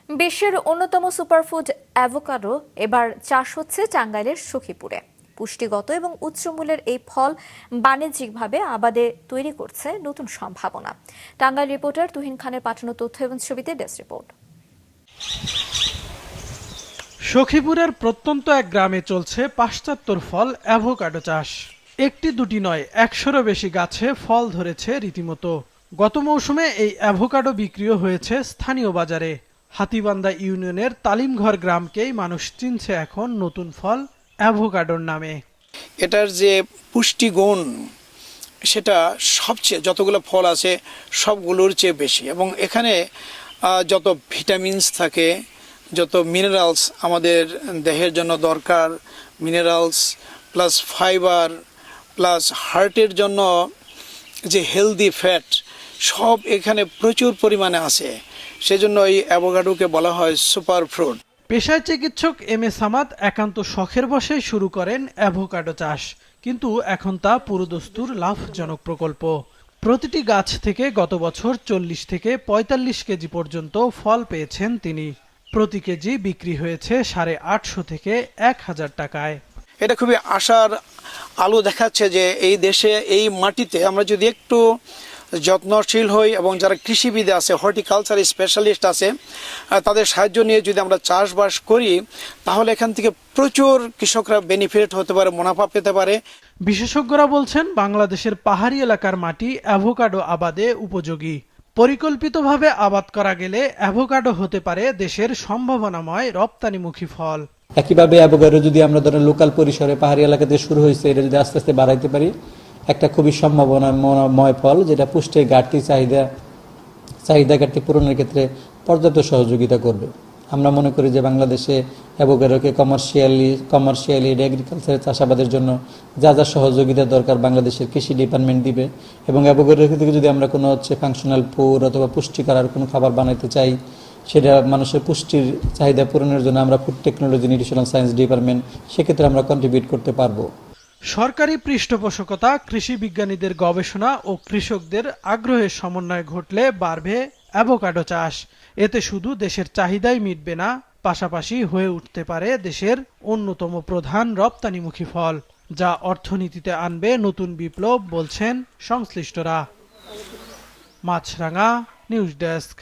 বিশ্বের অন্যতম superfood avocado এবার চাষ হচ্ছে টাঙ্গাইলের সখীপুরে। পুষ্টিগত এবং উচ্চমূল্যের এই ফল বাণিজ্যিকভাবে আবাদে তৈরি করছে নতুন সম্ভাবনা। টাঙ্গাইল রিপোর্টার তুহিন খানের পাঠানো তথ্য এবং ছবিতে ডেস্ক রিপোর্ট। সখীপুরের প্রত্যন্ত এক গ্রামে চলছে পাশ্চাত্যর ফল অ্যাভোকাডো চাষ। একটি দুটি নয়, 100-এরও বেশি গাছে ফল ধরেছে রীতিমতো। গত মৌসুমে এই অ্যাভোকাডো বিক্রিও হয়েছে স্থানীয় বাজারে। হাতীবান্ধা ইউনিয়নের তালিমঘর গ্রামকেই মানুষ চিনছে এখন নতুন ফল অ্যাভোকাডোর নামে। এটার যে পুষ্টিগুণ সেটা সবচেয়ে যতগুলো ফল আছে সবগুলোর চেয়ে বেশি, এবং এখানে যত ভিটামিনস থাকে, যত মিনারেলস আমাদের দেহের জন্য দরকার, মিনারেলস প্লাস ফাইবার প্লাস হার্টের জন্য যে হেলদি ফ্যাট, সব এখানে প্রচুর পরিমাণে আছে। সেজন্য এই অ্যাভোকাডোকে বলা হয় সুপার ফ্রুট। পেশায় চিকিৎসক এম এ সামাদ একান্ত শখের বশেই শুরু করেন অ্যাভোকাডো চাষ, কিন্তু এখন তা পুরোদস্তুর লাভজনক প্রকল্প। প্রতিটি গাছ থেকে গত বছর 40 থেকে 45 কেজি পর্যন্ত ফল পেয়েছেন তিনি। প্রতি কেজি বিক্রি হয়েছে 850 থেকে 1000 টাকায়। এটা খুবই আশার আলো দেখাচ্ছে যে এই দেশে এই মাটিতে আমরা যদি একটু যত্নশীল হই এবং যারা কৃষিবিদ আছে, হর্টিকালচার স্পেশালিস্ট আছে, তাদের সাহায্য নিয়ে যদি আমরা চাষবাস করি, তাহলে এখান থেকে প্রচুর কৃষকরা বেনিফিট হতে পারে, মুনাফা পেতে পারে। বিশেষজ্ঞরা বলছেন বাংলাদেশের পাহাড়ি এলাকার মাটি অ্যাভোকাডো আবাদে উপযোগী। পরিকল্পিতভাবে আবাদ করা গেলে অ্যাভোকাডো হতে পারে দেশের সম্ভাবনাময় রপ্তানিমুখী ফল। একইভাবে অ্যাভোকাডো যদি আমরা ধরেন লোকাল পরিসরে পাহাড়ি এলাকাতে শুরু হয়েছে, এটা যদি আস্তে আস্তে বাড়াইতে পারি, একটা খুবই সম্ভাবনাময় ফল, যেটা পুষ্টির চাহিদা ঘাটতি পূরণের ক্ষেত্রে পর্যাপ্ত সহযোগিতা করবে। আমরা মনে করি যে বাংলাদেশে অ্যাভোকাডোকে কমার্শিয়ালি এগ্রিকালচারের চাষাবাদের জন্য যা যা সহযোগিতা দরকার বাংলাদেশের কৃষি ডিপার্টমেন্ট দিবে, এবং অ্যাভোকাডোর থেকে যদি আমরা কোনো ফাংশনাল ফুড অথবা পুষ্টিকর আর কোনো খাবার বানাইতে চাই, সেটা মানুষের পুষ্টির চাহিদা পূরণের জন্য আমরা food technology nutritional science department, সেক্ষেত্রে আমরা কন্ট্রিবিউট করতে পারবো। সরকারি পৃষ্ঠপোষকতা, কৃষি বিজ্ঞানীদের গবেষণা ও কৃষকদের আগ্রহের সমন্বয় ঘটলে বাড়বে অ্যাভোকাডো চাষ। এতে শুধু দেশের চাহিদাই মিটবে না, পাশাপাশি হয়ে উঠতে পারে দেশের অন্যতম প্রধান রপ্তানিমুখী ফল, যা অর্থনীতিতে আনবে নতুন বিপ্লব, বলছেন সংশ্লিষ্টরা। মাছরাঙা নিউজ ডেস্ক।